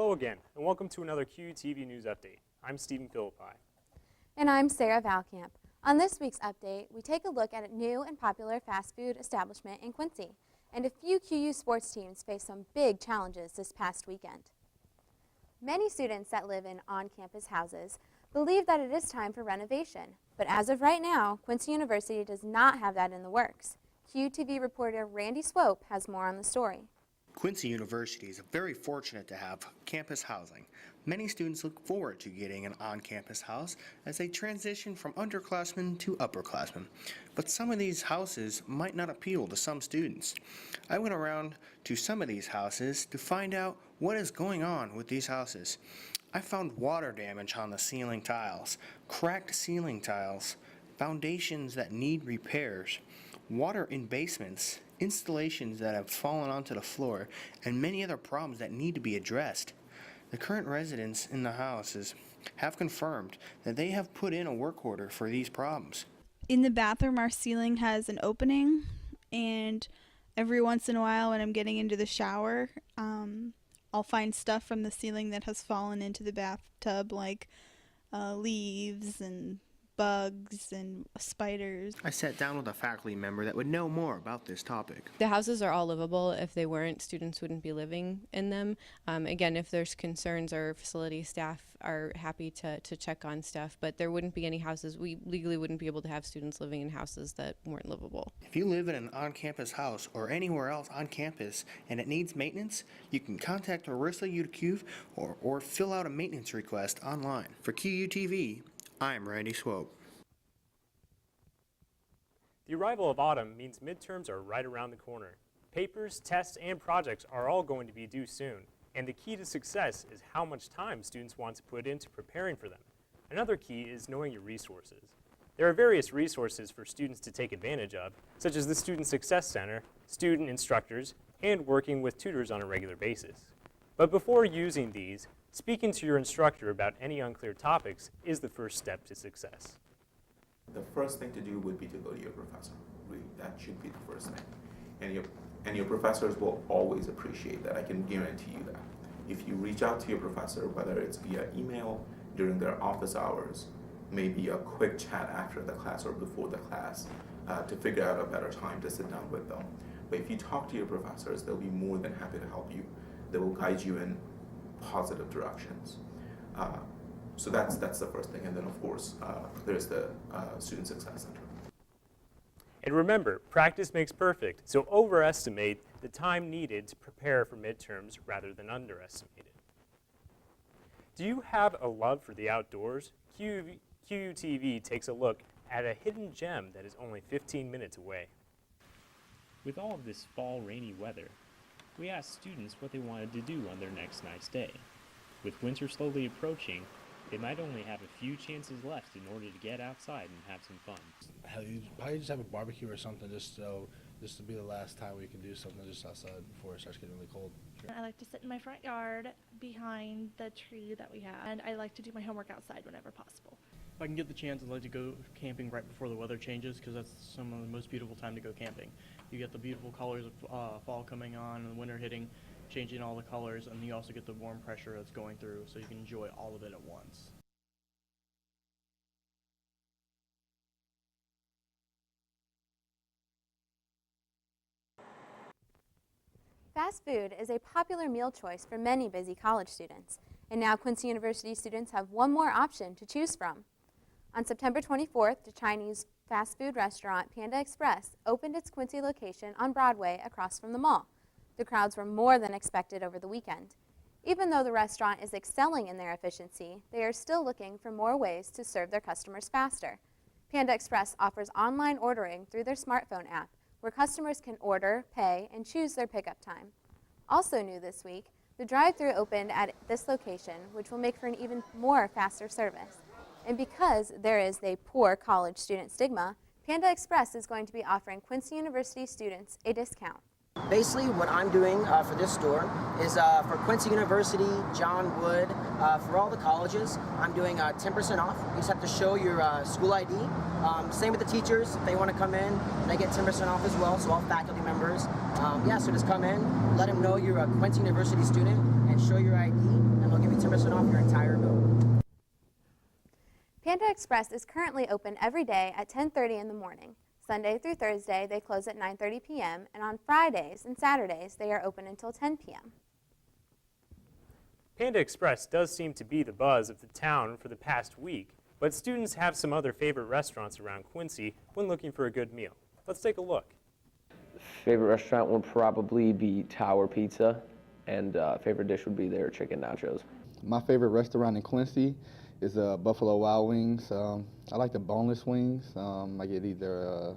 Hello again, and welcome to another QUTV News Update. I'm Stephen Philippi. And I'm Sarah Valkamp. On this week's update, we take a look at a new and popular fast food establishment in Quincy. And a few QU sports teams faced some big challenges this past weekend. Many students that live in on-campus houses believe that it is time for renovation. But as of right now, Quincy University does not have that in the works. QUTV reporter Randy Swope has more on the story. Quincy University is very fortunate to have campus housing. Many students look forward to getting an on-campus house as they transition from underclassmen to upperclassmen. But some of these houses might not appeal to some students. I went around to some of these houses to find out what is going on with these houses. I found water damage on the ceiling tiles, cracked ceiling tiles, foundations that need repairs, water in basements, installations that have fallen onto the floor, and many other problems that need to be addressed. The current residents in the houses have confirmed that they have put in a work order for these problems. In the bathroom, our ceiling has an opening, and every once in a while when I'm getting into the shower, I'll find stuff from the ceiling that has fallen into the bathtub, like leaves and bugs and spiders. I sat down with a faculty member that would know more about this topic. The houses are all livable. If they weren't, students wouldn't be living in them. Again, if there's concerns, our facility staff are happy to check on stuff, but there wouldn't be any houses. We legally wouldn't be able to have students living in houses that weren't livable. If you live in an on-campus house or anywhere else on campus and it needs maintenance, you can contact Arissa Utecuve or fill out a maintenance request online. For QUTV, I'm Randy Swope. The arrival of autumn means midterms are right around the corner. Papers, tests, and projects are all going to be due soon, and the key to success is how much time students want to put into preparing for them. Another key is knowing your resources. There are various resources for students to take advantage of, such as the Student Success Center, student instructors, and working with tutors on a regular basis. But before using these, speaking to your instructor about any unclear topics is the first step to success. The first thing to do would be to go to your professor. Really, that should be the first thing. And your professors will always appreciate that. I can guarantee you that. If you reach out to your professor, whether it's via email during their office hours, maybe a quick chat after the class or before the class, to figure out a better time to sit down with them. But if you talk to your professors, they'll be more than happy to help you. They will guide you in positive directions. So that's the first thing, and then of course there's the Student Success Center. And remember, practice makes perfect, so overestimate the time needed to prepare for midterms rather than underestimate it. Do you have a love for the outdoors? QUTV takes a look at a hidden gem that is only 15 minutes away. With all of this fall rainy weather, we asked students what they wanted to do on their next nice day. With winter slowly approaching, they might only have a few chances left in order to get outside and have some fun. Hell, you probably just have a barbecue or something just to be the last time we can do something just outside before it starts getting really cold. Sure. I like to sit in my front yard behind the tree that we have, and I like to do my homework outside whenever possible. If I can get the chance, I'd like to go camping right before the weather changes, because that's some of the most beautiful time to go camping. You get the beautiful colors of fall coming on and the winter hitting, changing all the colors, and you also get the warm pressure that's going through, so you can enjoy all of it at once. Fast food is a popular meal choice for many busy college students, and now Quincy University students have one more option to choose from. On September 24th, the Chinese fast food restaurant Panda Express opened its Quincy location on Broadway across from the mall. The crowds were more than expected over the weekend. Even though the restaurant is excelling in their efficiency, they are still looking for more ways to serve their customers faster. Panda Express offers online ordering through their smartphone app, where customers can order, pay, and choose their pickup time. Also new this week, the drive-thru opened at this location, which will make for an even more faster service. And because there is a poor college student stigma, Panda Express is going to be offering Quincy University students a discount. Basically, what I'm doing for this store is for Quincy University, John Wood, for all the colleges, I'm doing 10% off. You just have to show your school ID. Same with the teachers. If they want to come in, they get 10% off as well, so all faculty members. Yeah, so just come in, let them know you're a Quincy University student, and show your ID, and they'll give you 10% off your entire bill. Panda Express is currently open every day at 10:30 in the morning. Sunday through Thursday, they close at 9:30 p.m., and on Fridays and Saturdays, they are open until 10 p.m. Panda Express does seem to be the buzz of the town for the past week, but students have some other favorite restaurants around Quincy when looking for a good meal. Let's take a look. Favorite restaurant would probably be Tower Pizza, and favorite dish would be their chicken nachos. My favorite restaurant in Quincy is Buffalo Wild Wings. I like the boneless wings. I get either a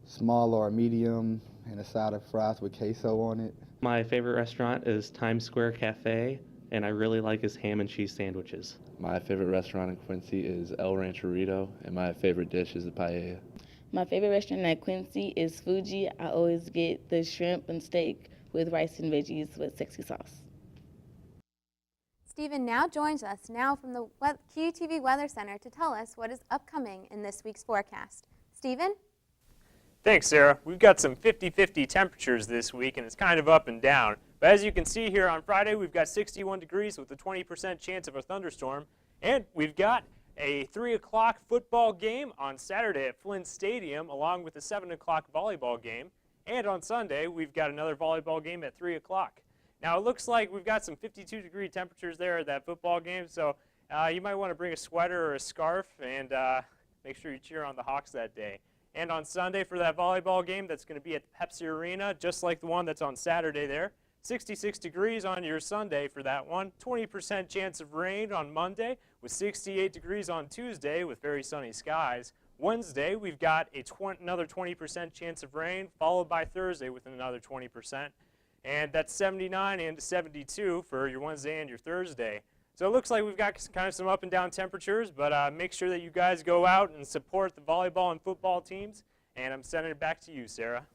small or a medium and a side of fries with queso on it. My favorite restaurant is Times Square Cafe, and I really like his ham and cheese sandwiches. My favorite restaurant in Quincy is El Rancherito, and my favorite dish is the paella. My favorite restaurant at Quincy is Fuji. I always get the shrimp and steak with rice and veggies with sexy sauce. Stephen now joins us from the QUTV Weather Center to tell us what is upcoming in this week's forecast. Stephen? Thanks, Sarah. We've got some 50-50 temperatures this week, and it's kind of up and down. But as you can see here on Friday, we've got 61 degrees with a 20% chance of a thunderstorm. And we've got a 3 o'clock football game on Saturday at Flynn Stadium, along with a 7 o'clock volleyball game. And on Sunday, we've got another volleyball game at 3 o'clock. Now, it looks like we've got some 52-degree temperatures there at that football game, so you might want to bring a sweater or a scarf and make sure you cheer on the Hawks that day. And on Sunday for that volleyball game, that's going to be at the Pepsi Arena, just like the one that's on Saturday there. 66 degrees on your Sunday for that one. 20% chance of rain on Monday, with 68 degrees on Tuesday with very sunny skies. Wednesday, we've got another 20% chance of rain, followed by Thursday with another 20%. And that's 79 and 72 for your Wednesday and your Thursday. So it looks like we've got kind of some up and down temperatures, but make sure that you guys go out and support the volleyball and football teams. And I'm sending it back to you, Sarah.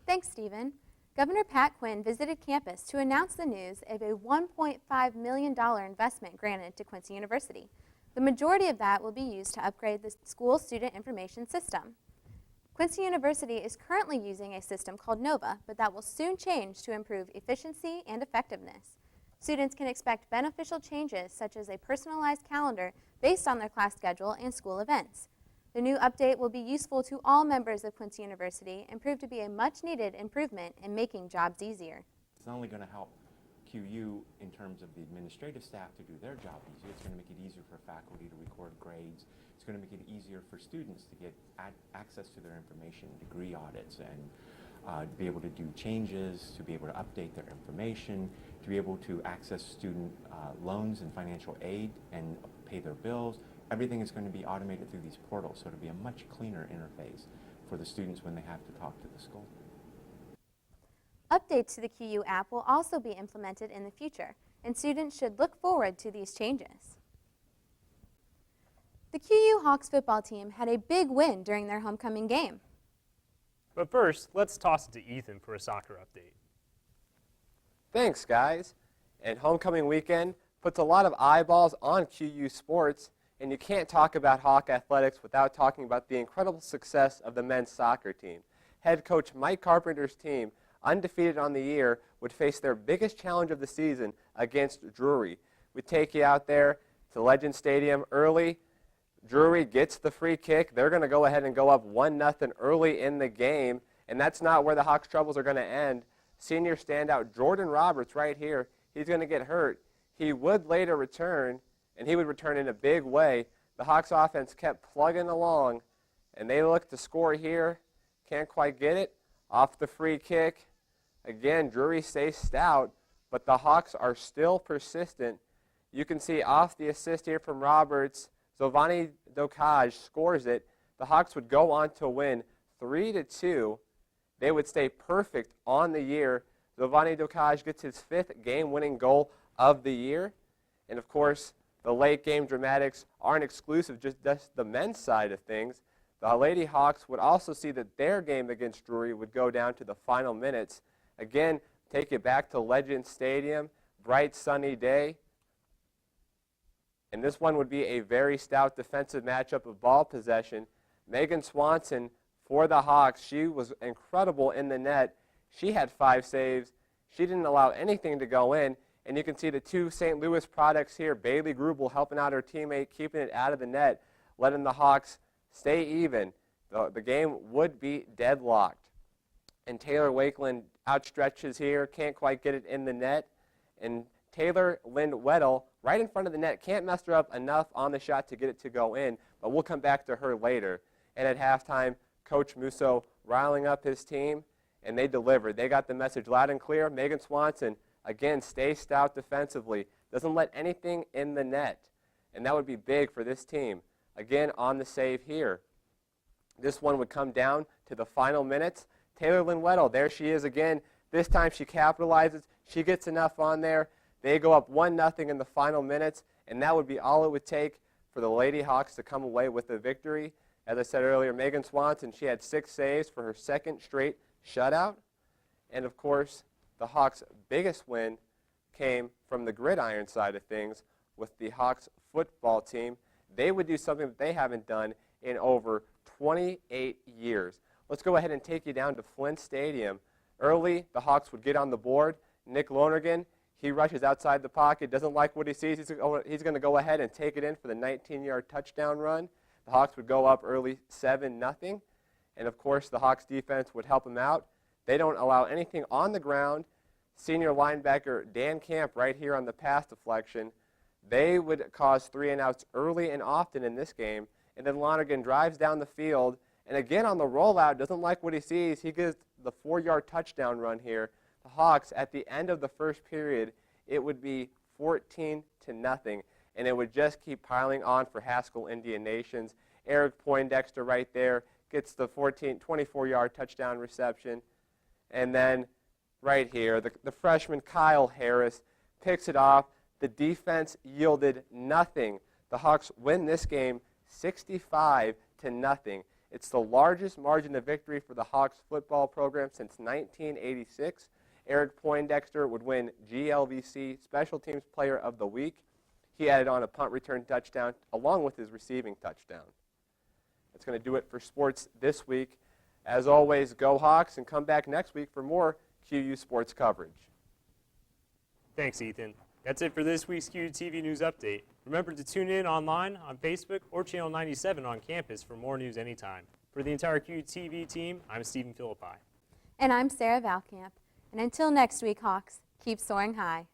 Thanks, Stephen. Governor Pat Quinn visited campus to announce the news of a $1.5 million investment granted to Quincy University. The majority of that will be used to upgrade the school student information system. Quincy University is currently using a system called NOVA, but that will soon change to improve efficiency and effectiveness. Students can expect beneficial changes such as a personalized calendar based on their class schedule and school events. The new update will be useful to all members of Quincy University and prove to be a much-needed improvement in making jobs easier. It's not only going to help QU in terms of the administrative staff to do their job easier, it's going to make it easier for faculty to record grades. It's going to make it easier for students to get access to their information, degree audits, and to be able to do changes, to be able to update their information, to be able to access student loans and financial aid and pay their bills. Everything is going to be automated through these portals, so it'll be a much cleaner interface for the students when they have to talk to the school. Updates to the QU app will also be implemented in the future, and students should look forward to these changes. The QU Hawks football team had a big win during their homecoming game. But first, let's toss it to Ethan for a soccer update. Thanks, guys. And homecoming weekend puts a lot of eyeballs on QU sports, and you can't talk about Hawk athletics without talking about the incredible success of the men's soccer team. Head coach Mike Carpenter's team, undefeated on the year, would face their biggest challenge of the season against Drury. We take you out there to Legend Stadium early. Drury gets the free kick. They're going to go ahead and go up 1-0 early in the game, and that's not where the Hawks' troubles are going to end. Senior standout Jordan Roberts right here, he's going to get hurt. He would later return, and he would return in a big way. The Hawks' offense kept plugging along, and they look to score here. Can't quite get it. Off the free kick. Again, Drury stays stout, but the Hawks are still persistent. You can see off the assist here from Roberts, Giovanni Docage scores it. The Hawks would go on to win 3-2. They would stay perfect on the year. Giovanni Docage gets his 5th game-winning goal of the year. And, of course, the late game dramatics aren't exclusive just the men's side of things. The Lady Hawks would also see that their game against Drury would go down to the final minutes. Again, take it back to Legend Stadium, bright sunny day. And this one would be a very stout defensive matchup of ball possession. Megan Swanson for the Hawks, she was incredible in the net. She had 5 saves, She didn't allow anything to go in. And you can see the two St. Louis products here, Bailey Grubel helping out her teammate, keeping it out of the net, letting the Hawks stay even. The game would be deadlocked. And Taylor Wakeland outstretches here, can't quite get it in the net. And Taylor Lynn Weddle, right in front of the net, can't mess her up enough on the shot to get it to go in, but we'll come back to her later. And at halftime, Coach Musso riling up his team, and they delivered. They got the message loud and clear. Megan Swanson, again, stay stout defensively, doesn't let anything in the net. And that would be big for this team. Again, on the save here. This one would come down to the final minutes. Taylor Lynn Weddle, there she is again. This time she capitalizes. She gets enough on there. They go up 1-0 in the final minutes, and that would be all it would take for the Lady Hawks to come away with the victory. As I said earlier, Megan Swanson, she had 6 saves for her second straight shutout. And, of course, the Hawks' biggest win came from the gridiron side of things with the Hawks football team. They would do something that they haven't done in over 28 years. Let's go ahead and take you down to Flint Stadium. Early, the Hawks would get on the board. Nick Lonergan, he rushes outside the pocket, doesn't like what he sees. He's going to go ahead and take it in for the 19-yard touchdown run. The Hawks would go up early 7-0. And, of course, the Hawks defense would help them out. They don't allow anything on the ground. Senior linebacker Dan Camp right here on the pass deflection. They would cause 3-and-outs early and often in this game. And then Lonergan drives down the field. And again on the rollout, doesn't like what he sees. He gets the 4-yard touchdown run here. The Hawks, at the end of the first period, it would be 14-0. And it would just keep piling on for Haskell Indian Nations. Eric Poindexter right there gets the 24-yard touchdown reception. And then right here, the freshman Kyle Harris picks it off. The defense yielded nothing. The Hawks win this game 65-0. It's the largest margin of victory for the Hawks football program since 1986. Eric Poindexter would win GLVC Special Teams Player of the Week. He added on a punt return touchdown along with his receiving touchdown. That's going to do it for sports this week. As always, go Hawks, and come back next week for more QU sports coverage. Thanks, Ethan. That's it for this week's QU TV News Update. Remember to tune in online on Facebook or Channel 97 on campus for more news anytime. For the entire QU TV team, I'm Stephen Philippi. And I'm Sarah Valkamp. And until next week, Hawks, keep soaring high.